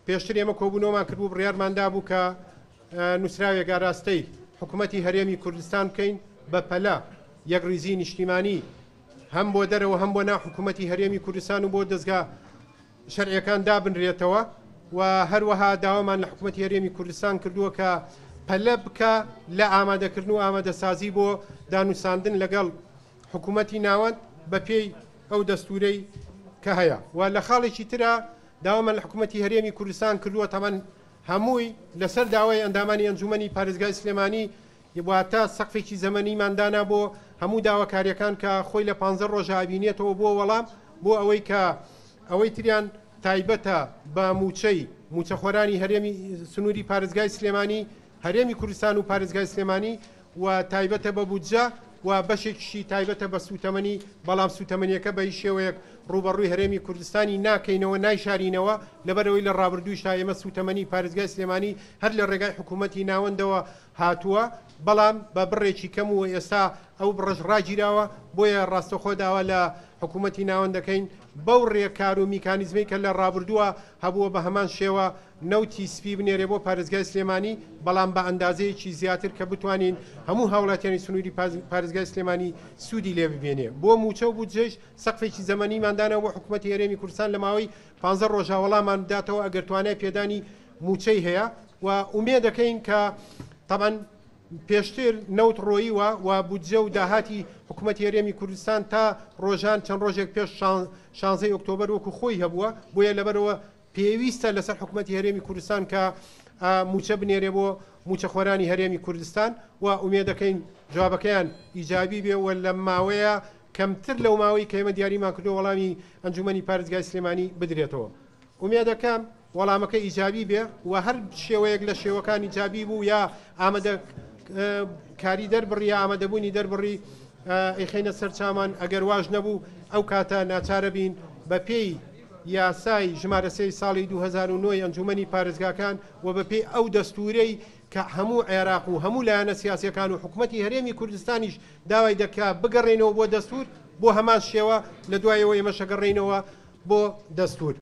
پێشتر ئێمە کۆبوونەوەمان کردبوو بڕیارماندا بوو کە نووسراوێک ئاراستەی حکوومەتی هەرێمی کوردستان بکەین بە پەلا یەک ڕیزی نیشتیمانی هەم بۆ دەرەوە هەم بۆ ناو حکوومەتی هەرێمی کوردستان و بۆ دەستگا شەرعیەکان دابنرێتەوە و هەروەها داوامان لە حکوومەتی هەرێمی کوردستان کردووە کە پەلە بکە لە ئامادەکردن و ئامادەسازی بۆ دانووساندن لەگەڵ حکوومەتی ناوەند بە پێی ئەو دەستورەی کە هەیە و لە خاڵێکی ترە داوامان لە حکوومەتی هەرێمی کوردستان کردووە تەمەەن هەمووی لەسەر داوای ئەندامانی ئەنجومەنی پارێزگای سلێمانی واتە سەقفێکی زەمەنیماندانا بۆ هەموو داواکاریەکان کە خۆی لە 15 ڕۆژە ئابینێتەوە بۆ وەڵام بۆ ئەوەی کە ئەوەی تریان تایبەتە بە موچەخۆرانی هەرێمی سنووری پارێزگای سلێمانی هەرێمی کوردستان و پارێزگای سلێمانی و تایبەتە بە بودجە و بەشێکشی تایبەتە بە سوتەمەنی بەڵام سوتەمەنیەکە بە هیچ شێوەیەک ڕوبەڕووی هەرێمی کوردستانی ناکەینەوە نایشارینەوە لەبەرەوەی لە ڕابردوویشتا ئێمە سوتەمەنی پارێزگای سلێمانی هەر لە ڕێگای حکوومەتی ناوەندەوە هاتووە بەڵام بە بڕێکی کەم و ئێستا ئەو بڕژ ڕاگیراوە بۆیە ڕاستەخۆ داوا لە حکوومەتی ناوەندەکەین بەو ڕێکار و میکانیزمی کە لە ڕابردووە هەبووە بە هەمان شێوە نەوتی سپی بنێرێ بۆ پارێزگای سلێمانی بەڵام بە ئەندازەیەکی زیاتر کە بتوانین هەموو هاوڵاتیانی سنووری پارێزگای سلێمانی سوودی لێ ببێنێ بۆ موچە و بودجەش سەقفێکی زەمەنیماندانەوە بۆ حکوومەتی هەرێمی کوردستان لە ماوەی 15 ڕۆژە وەڵامان بداتەوە ئەگەر توانای پێدانی موچەی هەیە و ئومێ دەکەین کە تەمەەن پێشتر نەوت ڕۆییوە و بودجە و داهاتی حکوومەتی هەرێمی کوردستان تا ڕۆژان چەند ڕۆژێک پێش 16 ئۆکتۆبەر وەکو خۆی هەبووە بۆیە لەبەرەوە پێویستە لەسەر حکوومەتی هەرێمی کوردستان کە موچە بنێرێ بۆ موچەخۆرانی هەرێمی کوردستان و ئومێ دەکەین جوابەکەیان ئیجابی بێ و لە ماوەیە کەمتر لەو ماوەی کە ئێمە دیاریمان کردو وەڵامی ئەنجومەنی پارێزگای سلێمانی بدرێتەوە ئومێ دەکەم وەڵامەکە ئیجابی بێ و هەر شێوەیەک لە شێوەکان ئیجابی بوو یا ئامادە کاری دەربڕی ئامادەبوونی دەربڕی ئەیخینە سەر چامان ئەگەر واژ نەبوو ئەو کاتە ناچارە بین بە پێی یاسای ژمارە 3 ساڵی 2009 ئەنجومەنی پارێزگاکان و بە پێی ئەو دەستورەی کە هەموو عێراق و هەموو لایەنە سیاسیەکان و حکوومەتی هەرێمی کوردستانیش داوای دەکات بگەڕێنەوە بۆ دەستور بۆ هەمان شێوە لە دوایەوە ئێمە شەگەڕێنەوە بۆ دەستور.